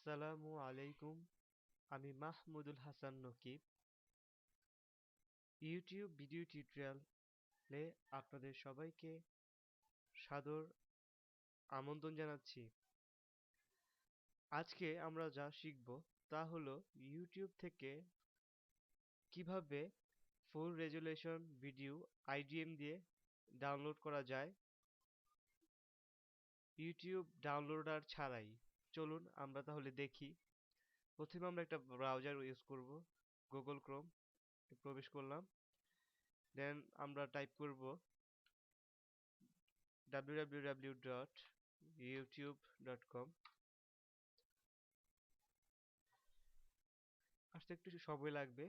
আসসালামু আলাইকুম। আমি মাহমুদুল হাসান নকিব। ইউটিউব ভিডিও টিউটোরিয়ালে আপনাদের সবাইকে সাদর আমন্ত্রণ জানাচ্ছি। আজকে আমরা যা শিখব তা হলো ইউটিউব থেকে কিভাবে ফুল রেজুলেশন ভিডিও আইডিএম দিয়ে ডাউনলোড করা যায় ইউটিউব ডাউনলোডার ছাড়াই। চলুন আমরা তাহলে দেখি। প্রথমে আমরা একটা ব্রাউজার ইউজ করব, গুগল ক্রোম প্রবেশ করলাম। দেন আমরা টাইপ করব www.youtube.com। আসতে একটু সময় লাগবে।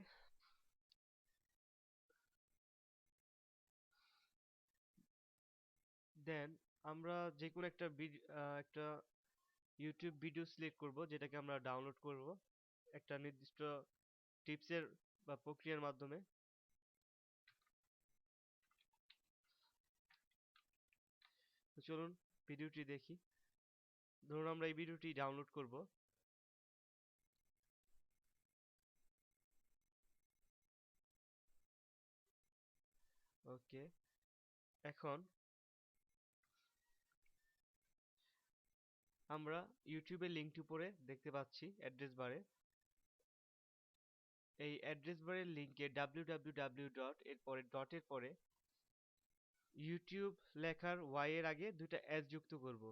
দেন আমরা যে কোনো একটা ইউটিউব ভিডিও সিলেক্ট করব, যেটাকে আমরা ডাউনলোড করব একটা নির্দিষ্ট টিপসের বা প্রক্রিয়ার মাধ্যমে। তো চলুন ভিডিওটি দেখি। ধরুন আমরা এই ভিডিওটি ডাউনলোড করব। ওকে, এখন আমরা ইউটিউবের লিঙ্কটি উপরে দেখতে পাচ্ছি অ্যাড্রেস বারে। এই অ্যাড্রেস বারের লিঙ্কে www ডট এরপরে ডটের পরে ইউটিউব লেখার ওয়াই এর আগে দুইটা এস যুক্ত করব।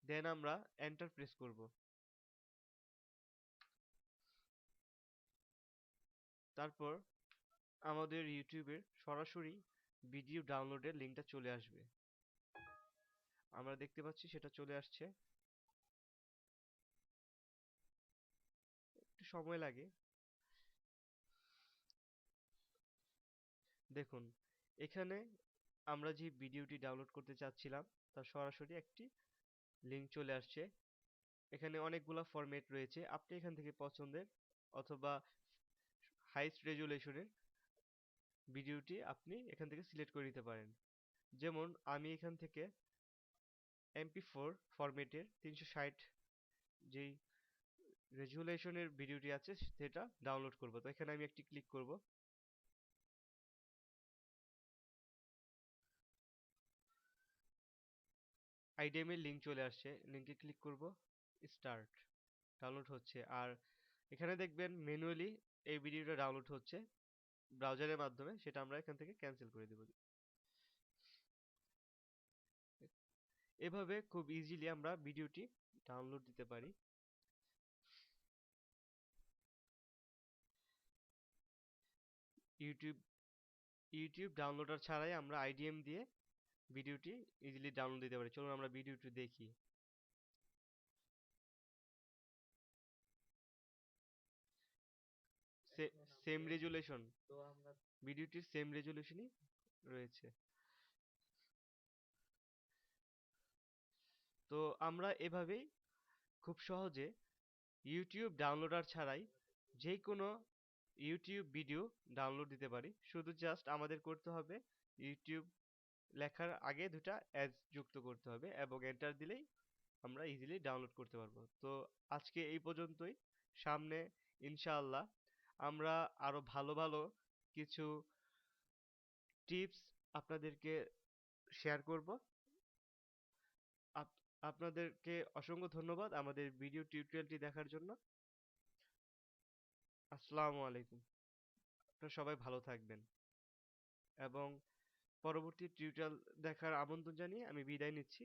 দেন আমরা এন্টার প্রেস করব। তারপর আমাদের ইউটিউবের সরাসরি ভিডিও ডাউনলোডের লিঙ্কটা চলে আসবে। আমরা দেখতে পাচ্ছি সেটা চলে আসছে। একটু সময় লাগে। দেখুন, এখানে আমরা যে ভিডিওটি ডাউনলোড করতে চাচ্ছিলাম তার সরাসরি একটি লিঙ্ক চলে আসছে। এখানে অনেকগুলো ফরম্যাট রয়েছে, আপনি এখান থেকে পছন্দের অথবা হাইস্ট রেজুলেশনের ভিডিওটি আপনি এখান থেকে সিলেক্ট করে নিতে পারেন। যেমন আমি এখান থেকে MP4 ফরম্যাটের 360 যেই রেজুলেশনের ভিডিওটি আছে সেটা ডাউনলোড করব। তো এখানে আমি একটি ক্লিক করব। আইডিএম এর লিঙ্ক চলে আসছে, লিঙ্কে ক্লিক করব। স্টার্ট। ডাউনলোড হচ্ছে। আর এখানে দেখবেন ম্যানুয়ালি এই ভিডিওটা ডাউনলোড হচ্ছে ব্রাউজারের মাধ্যমে, সেটা আমরা এখান থেকে ক্যান্সেল করে দেব। এভাবে খুব ইজিলি আমরা ভিডিওটি ডাউনলোড দিতে পারি। ইউটিউব ইউটিউব ডাউনলোডার ছাড়াই আমরা আইডিএম দিয়ে ভিডিওটি ইজিলি ডাউনলোড দিতে পারি। চলুন আমরা ভিডিওটি দেখি। সেম রেজুলেশন, ভিডিওটির সেম রেজুলেশনই রয়েছে। তো আমরা এভাবেই খুব সহজে ইউটিউব ডাউনলোডার ছাড়াই যে কোনো ইউটিউব ভিডিও ডাউনলোড দিতে পারি। শুধু জাস্ট আমাদের করতে হবে ইউটিউব লেখার আগে দুটা অ্যাজ যুক্ত করতে হবে এবং এন্টার দিলেই আমরা ইজিলি ডাউনলোড করতে পারবো। তো আজকে এই পর্যন্তই। সামনে ইনশাআল্লাহ আমরা আরো ভালো ভালো কিছু টিপস আপনাদেরকে শেয়ার করব। আপনাদেরকে অসংখ্য ধন্যবাদ আমাদের ভিডিও টিউটোরিয়ালটি দেখার জন্য। আসসালামু আলাইকুম। আপনারা সবাই ভালো থাকবেন এবং পরবর্তী টিউটোরিয়াল দেখার আমন্ত্রণ জানিয়ে আমি বিদায় নিচ্ছি।